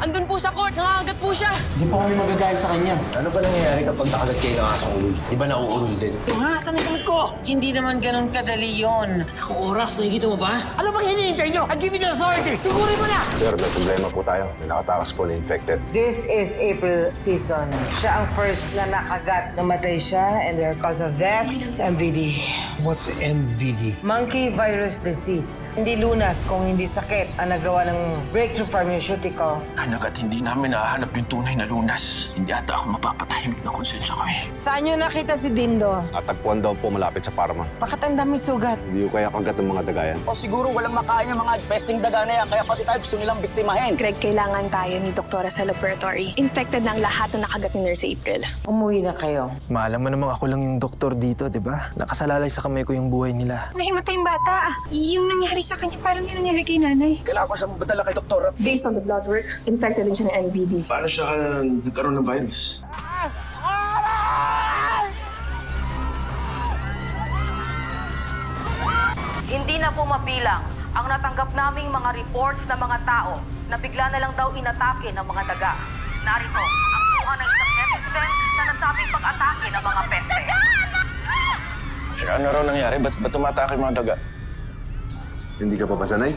Andun po sa court, nakakagat po siya. Hindi po kami magagaya sa kanya. Ano ba nangyayari kapag nakagat kayo ng asong ulul? Di ba nauurol din? Saan ang kamot ko? Hindi naman ganun kadali yun. Akong oras, nakikita mo ba? Ano bang hinihintay nyo? I'll give you the authority! Tugurin mo na! Sir, may problema po tayo. May nakatakas po na infected. This is April season. Siya ang first na nakagat. Namatay siya and their cause of death, MVD. What's MVD? Monkey virus disease. Hindi lunas kung hindi sakit ang nagawa ng Breakthrough Pharmaceutical. Hanggat hindi namin nahanap yung tunay na lunas, hindi ata ako mapapatahimik na konsensya ko eh. Saan nyo nakita si Dindo? Atagpuan daw po malapit sa Parma. Bakit ang dami sugat? Hindi ko kaya kagat ng mga dagayan. O siguro walang makain yung mga pesting daga na yan, kaya pati tayo gusto nilang biktimahin. Greg, kailangan tayo ni Doktora sa laboratory. Infected na ang lahat na nakagat ni Nurse April. Umuwi na kayo. Maalam mo namang ako lang yung doktor dito, di ba? Nakasalalay sa kamay ko yung buhay nila. Nahimatay yung bata. Yung nangyari sa kanya, parang yung nangyari kay nanay. Kailangan ko siya mabadala kay doktora. Based on the blood work, infected din siya ng MVD. Paano siya nagkaroon ng virus? Hindi na po mabilang ang natanggap naming mga reports ng mga tao na bigla na lang daw inatake ng mga daga. Narito ang kuha ng isang netizen na nasabing pag-atake ng mga peste. Ano raw nangyari? Ba't tumatake mga daga? Hindi ka pa ba sanay?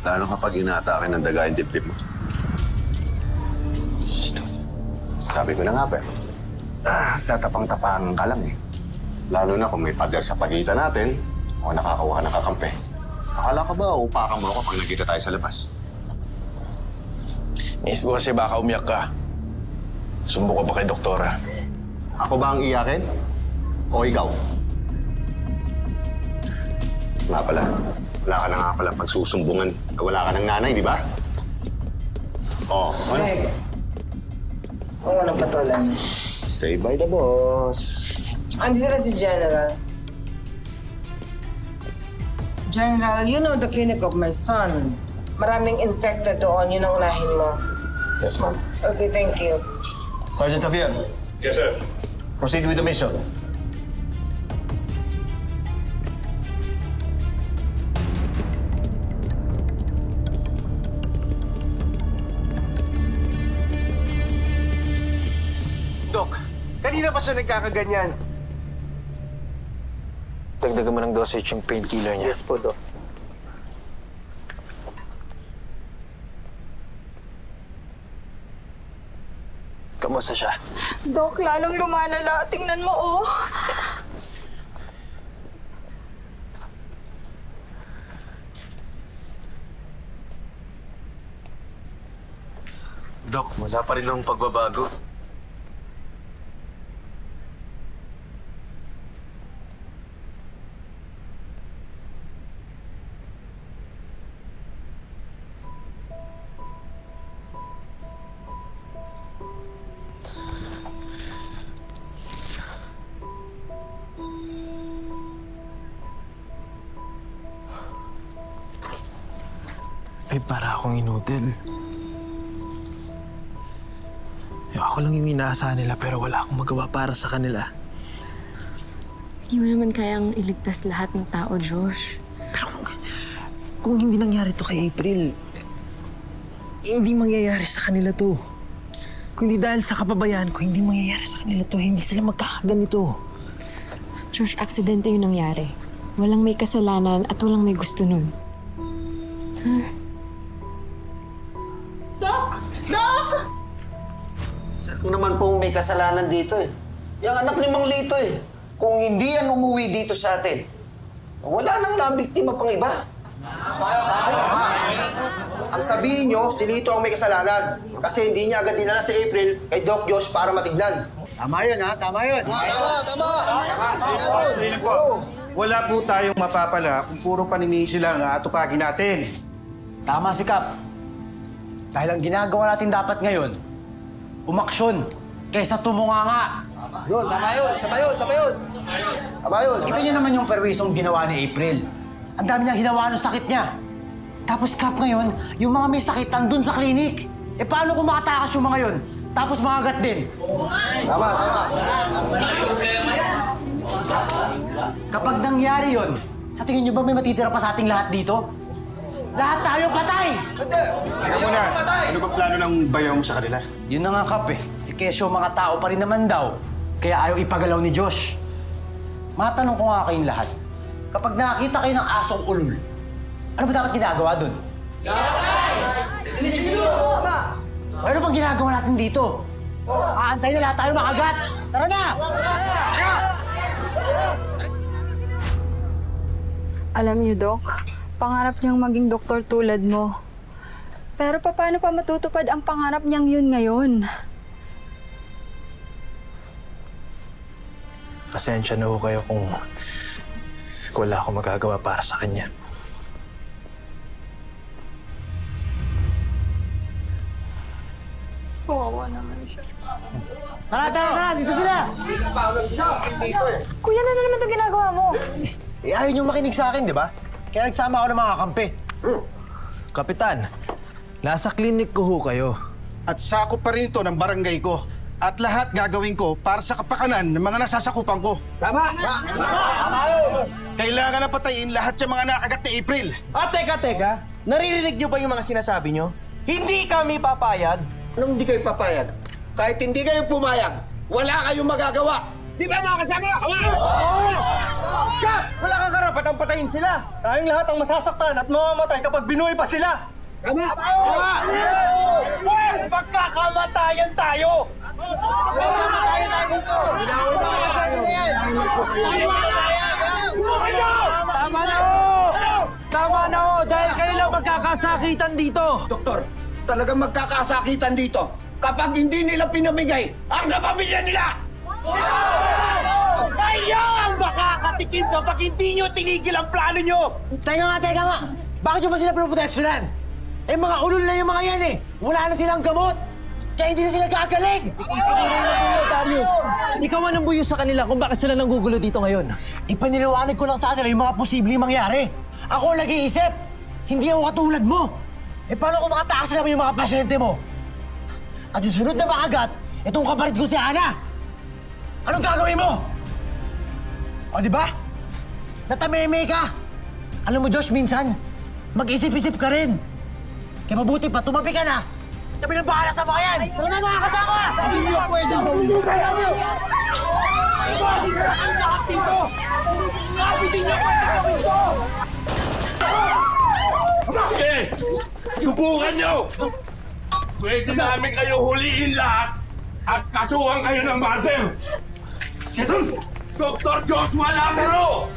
Lalo kapag inaatake ng daga yung dibdib mo. Sabi ko na nga, pe. Tatapang-tapangan ka lang eh. Lalo na kung may pader sa pagitan natin o nakakawa ng kakampi. Akala ka ba upakan mo ako pag nagkita tayo sa labas? Miss ko kasi baka umiyak ka. Sumbo ka ba kay doktora? Ako ba ang iyakin? O ikaw? Nga pala, wala ka na nga pala pagsusumbungan. Wala ka ng nanay, di ba? Oh, ano? Greg, huwag mo nang patulan. Say bye the boss. Andito na si General. General, you know the clinic of my son. Maraming infected doon, yun ang unahin mo. Yes, ma'am. Okay, thank you. Sergeant Javier. Yes, sir. Proceed with the mission. Dok, kanina pa siya nagkakaganyan. Dagdagan mo ng dosage yung painkiller niya. Yes po, Dok. Kamusta siya? Dok, lalong lumalala. Tingnan mo, oh. Dok, wala pa rin ng pagbabago. Babe, para akong inudel. Ako lang yung inaasahan nila pero wala akong magawa para sa kanila. Hindi mo naman kayang iligtas lahat ng tao, Josh. Pero kung hindi nangyari to kay April, hindi mangyayari sa kanila to. Kung hindi dahil sa kapabayaan ko, hindi mangyayari sa kanila to. Hindi sila magkakaganito. Josh, aksidente yung nangyari. Walang may kasalanan at walang may gusto nun. Kung naman po may kasalanan dito eh. Yung anak ni Mang Lito eh. Kung hindi yan umuwi dito sa atin, wala nang nabiktima pang iba. Ang sabihin nyo, si Lito ang may kasalanan. Kasi hindi niya agad dinala si April kay Doc Josh para matignan. Tama yun, ha? Tama yun. Tama! Wala po tayong mapapala kung puro paninisi lang atupagin natin. Tama si Kap. Dahil ang ginagawa natin dapat ngayon, umaksyon kaysa tumunganga. Yun, tama yun. Saba yun, saba yun. Tama yun. Kita niyo naman yung perwisong ginawa ni April. Ang dami niyang ginawa ng sakit niya. Tapos Kap ngayon, yung mga may sakit andun sa klinik. Eh paano kung makatakas yung mga yun? Tapos makagat din. Tama, tama. Kapag nangyari yun, sa tingin niyo ba may matitira pa sa ating lahat dito? Lahat tayo patay! Teka muna, ano ba plano ng bayaw mo sa kanila? Yun na nga, Kap eh. Kesyo mga tao pa rin naman daw. Kaya ayaw ipagalaw ni Josh. Matanong ko nga kayong lahat. Kapag nakakita kayo ng asong ulol, ano ba dapat ginagawa dun? Tama! Ano bang ginagawa natin dito? Aantay na lahat tayo makagat! Tara na! Alam niyo, Dok, pangarap niyang maging doktor tulad mo. Pero paano pa matutupad ang pangarap niyang yun ngayon? Pasensya na ho kayo kung wala akong magagawa para sa kanya. Kawawa naman siya. Tara! Dito sila! Kuya, ano naman ito ginagawa mo? Eh, ayaw niyong makinig sa akin, di ba? Kaya nagsama ako ng mga kampi. Kapitan, nasa klinik ko ho kayo. At sakop pa rin ito ng barangay ko. At lahat gagawin ko para sa kapakanan ng mga nasasakupan ko. Tama! Kailangan na patayin lahat sa mga nakagat ni April. Teka. Naririnig niyo ba yung mga sinasabi niyo? Hindi kami papayag. Anong hindi kayo papayag? Kahit hindi kayo pumayag, wala kayong magagawa. Di ba mga kasama? Kap! Wala kang karapatang patayin sila. Tayong lahat ang masasaktan at mamamatay kapag binuhay pa sila. Tama! Pwes! Magkakamatayan tayo! Mamatayan tayo dito! Tama na ho! Dahil kayo lang magkakasakitan dito! Doktor, talagang magkakasakitan dito kapag hindi nila pinamigay ang kapamilya nila! Kayo ang makakatikim kapag hindi nyo tinigil ang plano nyo! Teka nga! Bakit nyo ba sila pinoproteksyonan? Eh, mga ulol na yung mga yan eh! Wala na silang gamot! Kaya hindi na sila gagaling! Darius, ikaw ang buyo sa kanila kung bakit sila nanggugulo dito ngayon. Ipaniliwanag ko lang sa kanila yung mga posibleng mangyari. Ako ang nag-iisip! Hindi ako katulad mo! Eh, paano kung makatakas naman yung mga pasyente mo? At yung sunod na makagat, itong kapalit ko si Ana! Anong gagawin mo? O, di ba? Natameme ka! Alam mo, Josh, minsan, mag-isip-isip ka rin. Kaya mabuti pa, tumabi ka na. Tabi ng bahala sa mga yan! Tara na, mga kasama! Hindi nyo pwede! Hindi kaya nyo! Hindi ka ang lahat dito! Hindi nyo pwede gawin ito! Okay! Subukan nyo! Pwede namin kayo huliin lahat at kasuhan kayo ng murder! Ito! Dr. Joshua Lazaro!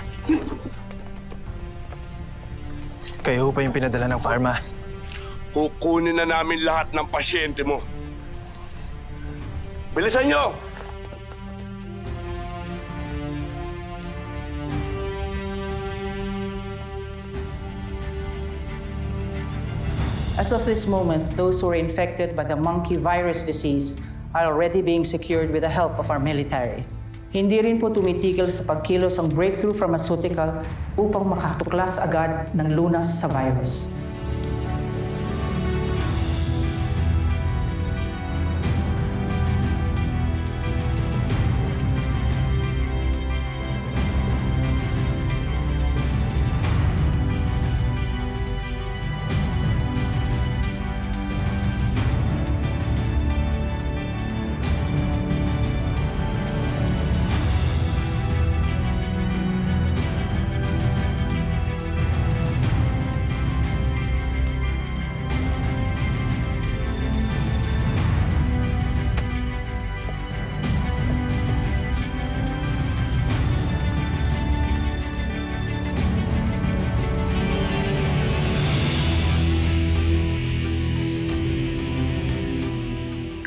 Kayo pa yung pinadala ng pharma. Kukunin na namin lahat ng pasyente mo. Bilisan nyo! As of this moment, those who were infected by the monkey virus disease are already being secured with the help of our military. Hindi rin po tumitigil sa pagkilos ang Breakthrough Pharmaceutical upang makatuklas agad ng lunas sa virus.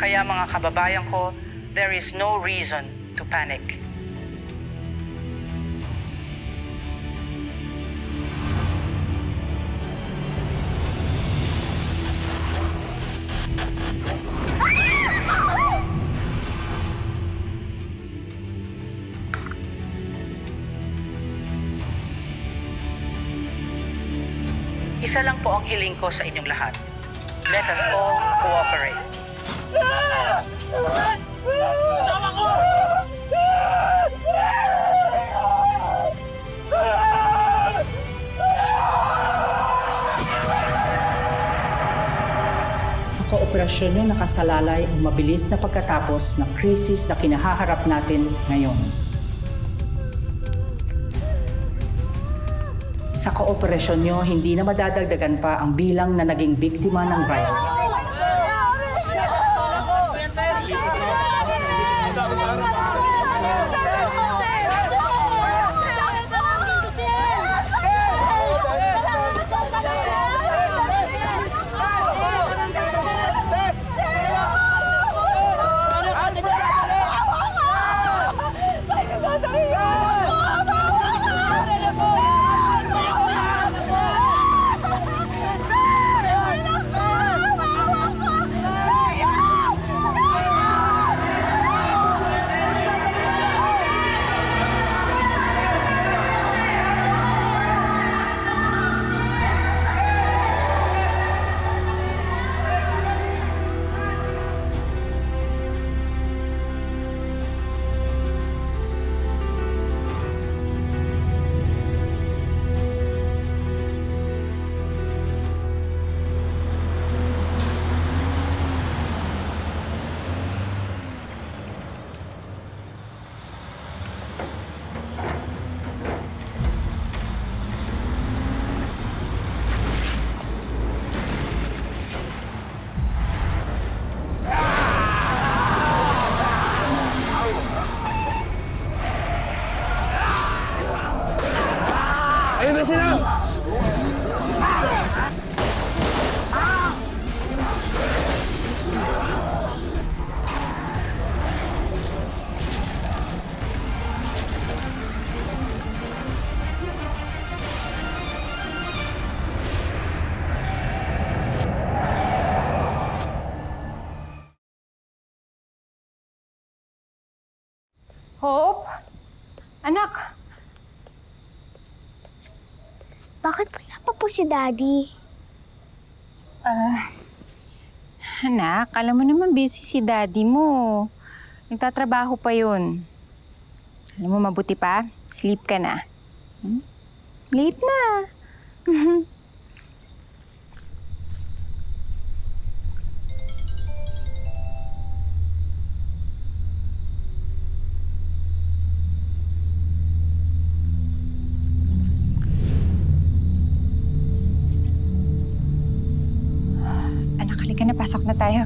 Kaya mga kababayan ko, there is no reason to panic. Isa lang po ang hiling ko sa inyong lahat. Let us all cooperate. Tama ko! operasyon nyo nakasalalay ang mabilis na pagkatapos ng krisis na kinahaharap natin ngayon. Sa kooperasyon nyo, hindi na madadagdagan pa ang bilang na naging biktima ng virus. Hope? Anak! Bakit wala pa po si Daddy? Anak, alam mo naman busy si Daddy mo. Nagtatrabaho pa yun. Alam mo, mabuti pa, sleep ka na. Late na. Anak, halika na, pasok na tayo.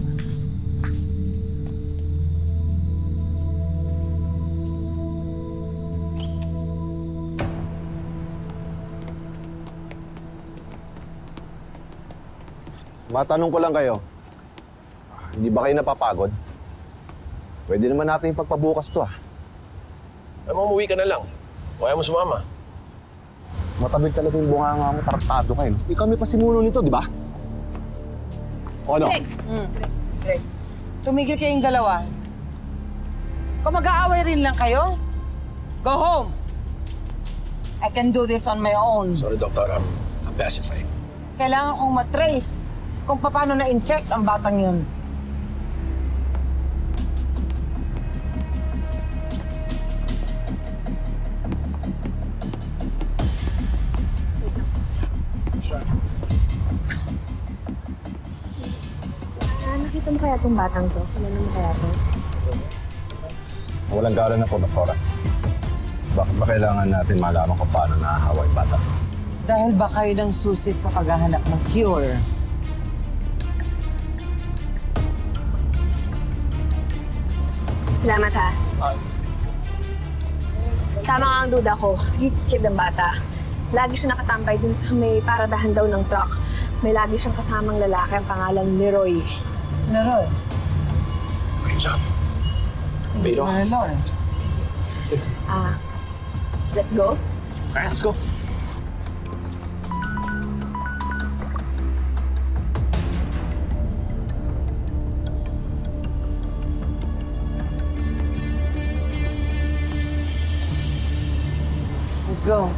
Matanong ko lang kayo, hindi ba kayo napapagod? Pwede naman natin pagpabukas to Alam mo, umuwi ka na lang. O ayaw mo sumama. Matabig talaga yung bunganga mo, tarantado kayo. Hindi kami pa simuno nito, di ba? O ano? Greg, tumigil kayong dalawa. Kung mag-aaway rin lang kayo, go home. I can do this on my own. Sorry, Doctor. I'm pacified. Kailangan kong matrace kung paano na-infect ang batang yun. Nakita mo kaya itong batang to? Kilala mo kaya to? Walang galang na po, Doktora. Bakit ba kailangan natin malaman kung paano nahahawa yung bata? Dahil ba kayo ng susi sa paghahanap ng cure? Salamat ha. Tama nga ang duda ko. Street kid ang bata. Lagi siya nakatambay dun sa may paradahan daw ng truck. May lagi siyang kasamang lalaki ang pangalan Leroy. Leroy? Great job. Pero... Leroy. Let's go? Alright, let's go. Let's go.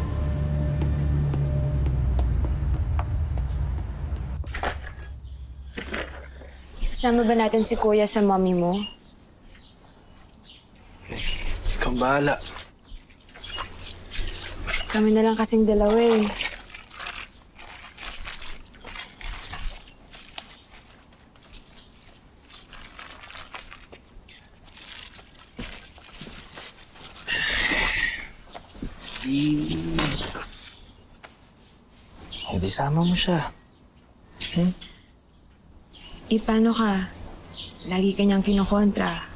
Isasama ba natin si Kuya sa mommy mo? Ikaw bahala. Kami na lang kasing dalawa eh. Hindi sama mo siya. Paano ka? Lagi kanyang kinukontra.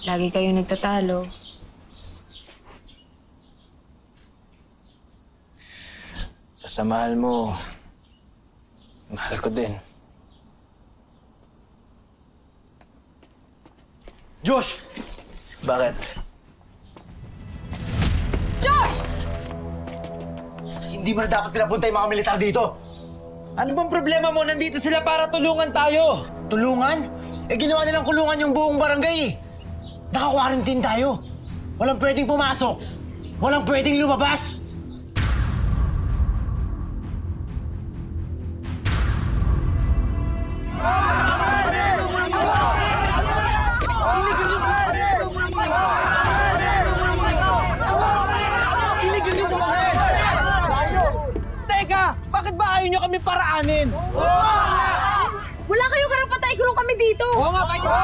Lagi kayong nagtatalo. Basta mahal mo, mahal ko din. Josh! Bakit? Josh! Hindi mo na dapat pinapunta yung mga militar dito. Ano bang problema mo? Nandito sila para tulungan tayo. Tulungan? Ginawa nilang kulungan yung buong barangay eh. Naka-quarantine tayo. Walang pwedeng pumasok. Walang pwedeng lumabas. Teka! Bakit ba ayaw niyo kami paraanin? Wala kayong karapatan, ikulong kami dito! Oo nga, pwede ba?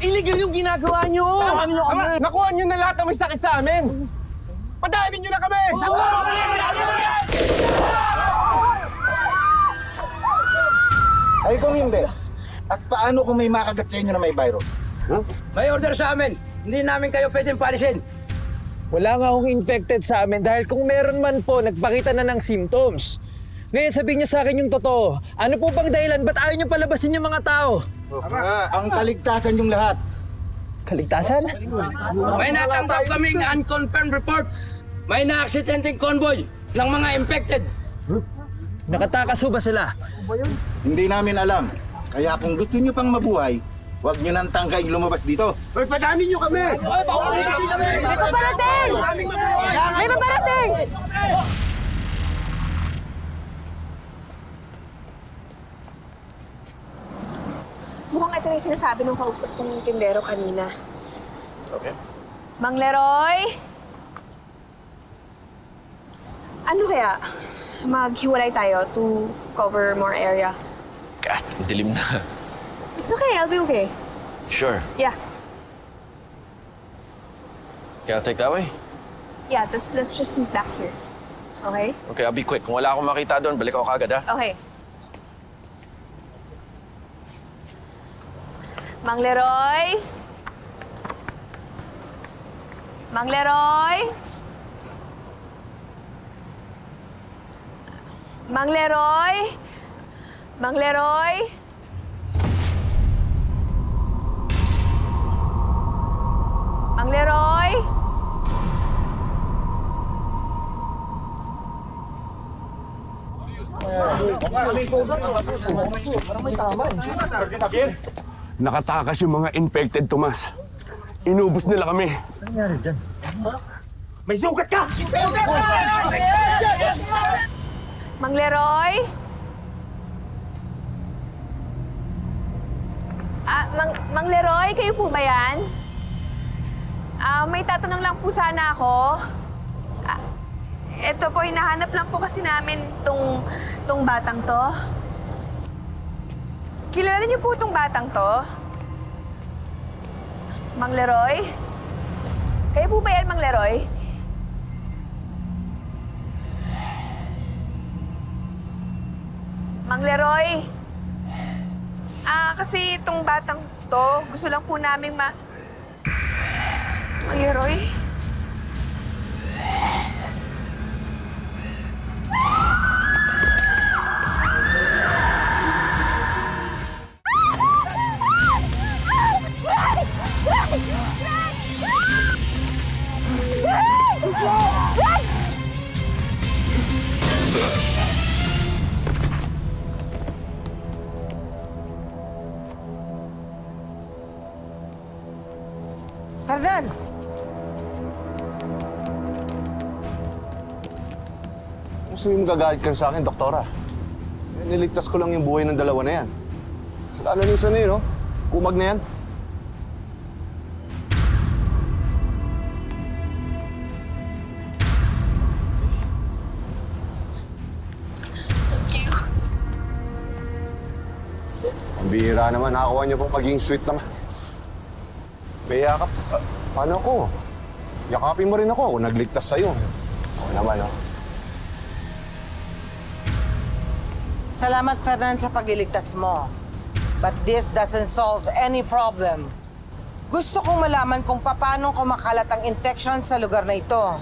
Illegal yung ginagawa niyo! Tama niyo kami! Nakuha niyo na lahat ng may sakit sa amin! Padahalin niyo na kami! Ay kung hindi, at paano kung may makagat sa inyo na may virus? May order sa amin. Hindi namin kayo pwedeng palisin. Wala nga akong infected sa amin dahil kung meron man po, nagpakita na ng symptoms. Ngayon, sabihin niyo sa akin yung totoo. Ano po bang dahilan? Ba't ayaw niyo palabasin yung mga tao? Ang kaligtasan yung lahat. Kaligtasan? May natanggap kaming unconfirmed report. May na-aksidenteng convoy ng mga infected. Nakatakas ho ba sila? Hindi namin alam. Kaya kung gusto niyo pang mabuhay, huwag niyo nang tangkaing lumabas dito. Hoy, padahalin niyo kami! May paparating! May paparating! Mukhang ito na yung sinasabi ng kausap kong tindero kanina. Okay. Mang Leroy? Ano kaya? Maghiwalay tayo to cover more area. Kat, dilim na. It's okay, I'll be okay. Sure. Yeah. Can I take that way? Yeah, let's just meet back here. Okay? Okay, I'll be quick. Kung wala akong makita doon, balik ako kagad, ha? Okay. Mang Leroy? Mang Leroy? Mang Leroy? Mang Leroy? Mang Leroy? Nakatakas yung mga infected, Tomas. Inubos nila kami. Ano nangyari dyan? May sugat ka! Mang Leroy? Mang Leroy, kayo po ba yan? May tatanong lang po sana ako. Ito po, hinahanap lang po kasi namin tong batang to. Kilala niyo po tong batang to? Mang Leroy? Kayo po ba yan, Mang Leroy? Mang Leroy? Kasi itong batang to, gusto lang po namin Mang Leroy? Ferdinand! Gusto niyo magagalit kayo sa akin, doktora? Niligtas ko lang yung buhay ng dalawa na yan. Lalo minsan na yun, no? Kumag na yan. Thank you. Ang bihira naman, nakakuha niyo pong maging sweet naman. May yakap. Paano ako? yakapin mo rin ako kung nagligtas sa'yo. Oo naman, oh. Salamat, Fernan, sa pagliligtas mo. But this doesn't solve any problem. Gusto kong malaman kung paano kumakalat ang infection sa lugar na ito.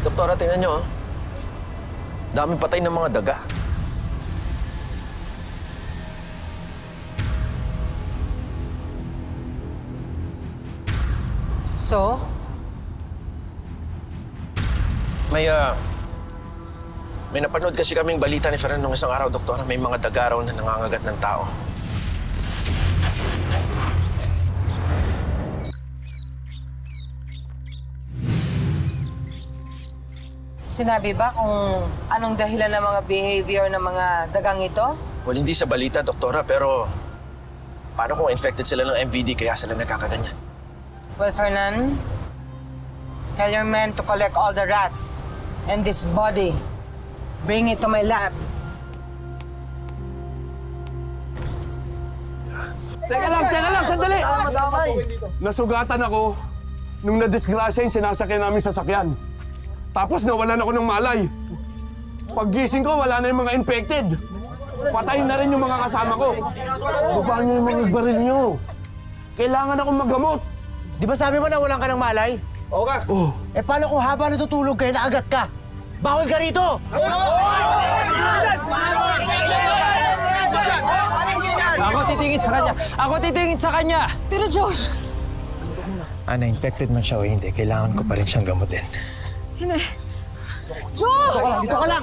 Doktora, tingnan nyo, oh. Daming patay ng mga daga. So? May napanood kasi kaming balita ni Fernan nung isang araw, Doktora. May mga daga raw na nangangagat ng tao. Sinabi ba kung anong dahilan ng mga behavior ng mga dagang ito? Well, hindi sa balita, Doktora, pero paano kung infected sila ng MVD kaya sila nagkakaganyan? Well, Fernan, tell your men to collect all the rats and this body. Bring it to my lab. Teka lang, sandali! Nasugatan ako nung nadisgrasya yung sinasakyan namin sasakyan. Tapos nawalan ako ng malay. Paggising ko, wala na yung mga infected. Patayin na rin yung mga kasama ko. Baba niyo yung mga baril niyo. Kailangan akong magamot. Di ba sabi mo na walang ka ng malay? Oo ka. Oh. Eh paano kung habang natutulog kayo, naagat ka? Bawal ka rito! Ako titingin sa kanya! Pero Josh! Na-infected man siya o hindi, kailangan ko pa rin siyang gamutin. Hindi. Josh! Dito ka lang!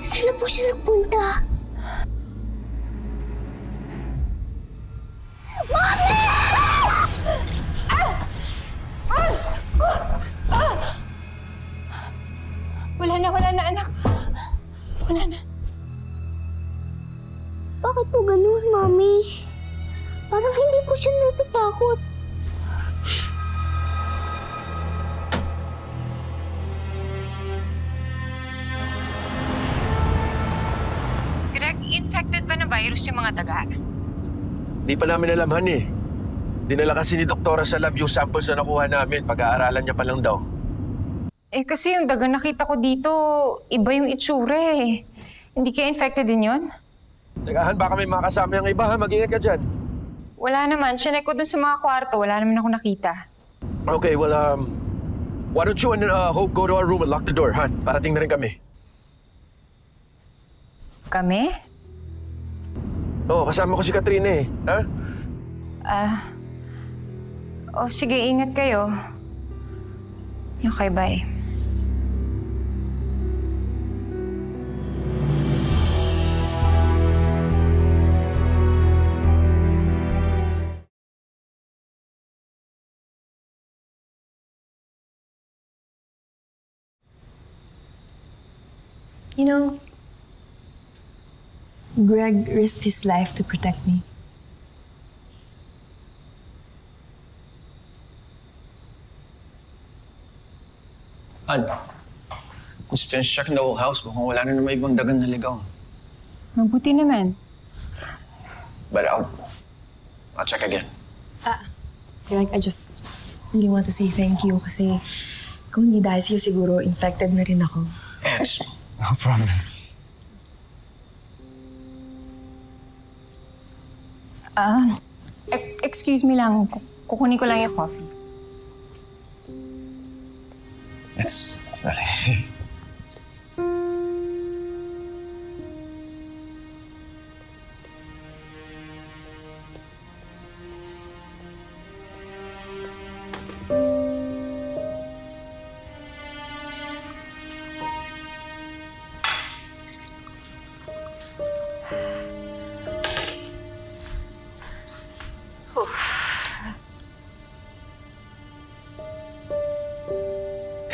Saan na po siya nagpunta? Mami! Wala na, anak. Wala na. Bakit po ganun, Mami? Parang hindi po siya natatakot. Greg, infected ba ng virus yung mga daga? Hindi pa namin alam, honey. Dinala kasi ni Doktora sa lab yung samples na nakuha namin. Pag-aaralan niya pa lang daw. Eh kasi yung daga nakita ko dito, iba yung itsura eh. Hindi kaya infected din yun? Tekahan, baka may mga kasama yung iba, ha? Mag-ingat ka dyan. Wala naman. Sinek ko dun sa mga kwarto. Wala naman ako nakita. Okay, well, why don't you and Hope go to our room and lock the door, ha? Parating na rin kami. Kami? Oo, kasama ko si Katrina eh. Ha? Sige, ingat kayo. Okay, bye. You know, Greg risked his life to protect me. Just finish checking the whole house. Mukhang wala na naman ibang dagan na ligaw. Mabuti naman. But I'll check again. Greg, I just really want to say thank you kasi kung hindi dahil sa'yo siguro infected na rin ako. Yes, no problem. Excuse me lang. Kukunin ko lang yung coffee. It's not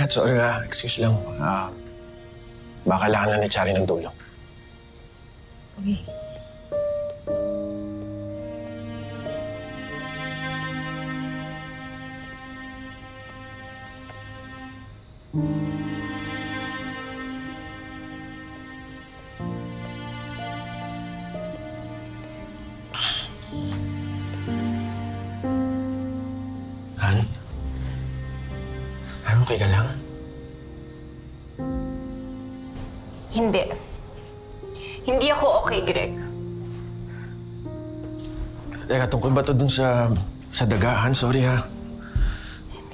Kat, sorry excuse lang. Baka kailangan na ni Chari ng tulong. Okay. Han? Okay ka lang? Hindi. Hindi ako okay, Greg. Teka, tungkol ba to dun sa dagaan? Sorry ha.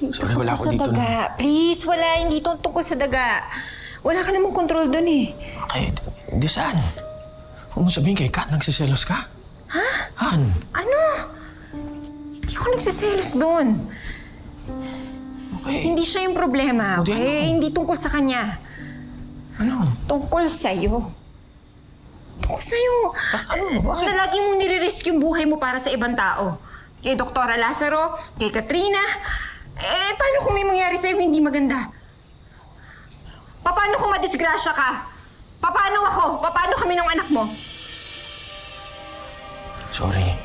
Sorry, wala ako dito. Daga. Please, wala. Hindi to tungkol sa daga. Wala ka namang control dun eh. Okay, di saan? Huwag mo sabihin kay Kat, nagsiselos ka? Ha? Han? Ano? Hindi ako nagsiselos dun. Okay. Hindi siya yung problema, okay? Hindi tungkol sa kanya. Ano? Tungkol sa'yo. Tungkol sa'yo. Ano? Bakit? Na lagi mong nire-risk yung buhay mo para sa ibang tao. Kay Doktora Lazaro, kay Katrina. Paano kung may mangyari sa'yo hindi maganda? Paano kung madisgrasya ka? Paano ako? Paano kami ng anak mo? Sorry.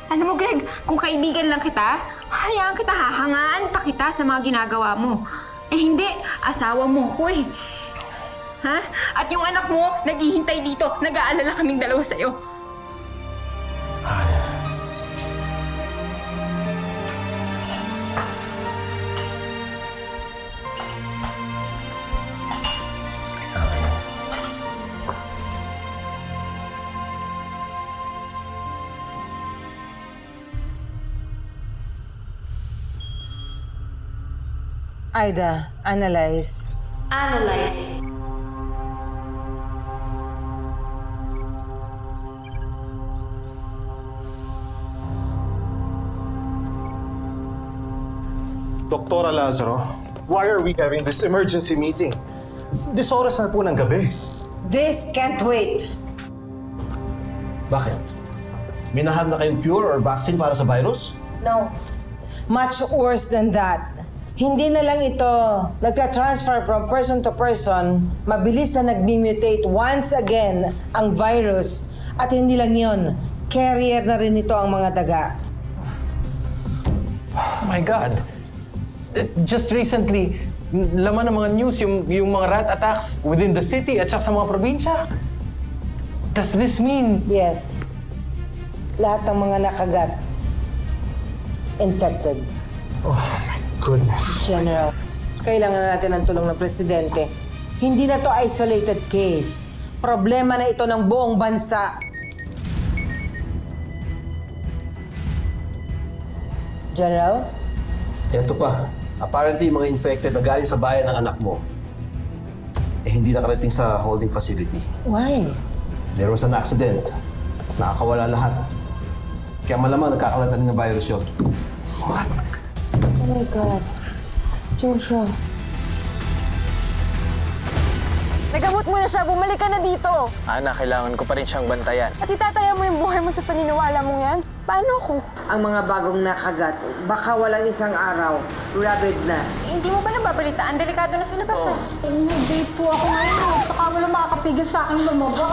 Alam mo, Greg, kung kaibigan lang kita, hayaan kita, hahangaan pa kita sa mga ginagawa mo. Hindi, asawa mo ko eh. Ha? At yung anak mo, naghihintay dito, nag-aalala kaming dalawa sa'yo. Han. Ida, analyze. Analyze. Doktora Lazaro, why are we having this emergency meeting? This oras na po ng gabi. This can't wait. Bakit? Minahan na kayong cure or vaccine para sa virus? No. Much worse than that. Hindi na lang ito nagka-transfer from person to person, mabilis na nag-mutate once again ang virus. At hindi lang yon, carrier na rin ito ang mga daga. Oh my God. Just recently, laman ng mga news yung mga rat attacks within the city at saka sa mga probinsya. Does this mean... Yes. Lahat ng mga nakagat, infected. Oh my goodness. General, kailangan na natin ng tulong ng presidente. Hindi na to isolated case. Problema na ito ng buong bansa. General? Ito pa. Apparently, mga infected na galing sa bayan ng anak mo, hindi nakarating sa holding facility. Why? There was an accident. Nakakawala lahat. Kaya malamang nagkakalat na rin ng virus yun. What? Oh my God. Joshua. Nagamot mo na siya. Bumalik ka na dito. Ana, kailangan ko pa rin siyang bantayan. At itataya mo yung buhay mo sa paniniwala mong yan? Paano ako? Ang mga bagong nakagat, baka walang isang araw, rabid na. Hindi mo ba nababalitaan? Delikado na sa labas eh. Nag-date po ako ngayon. Saka wala makakapigil sa akin lumabas.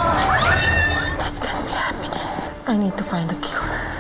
This can't be happening. I need to find a cure.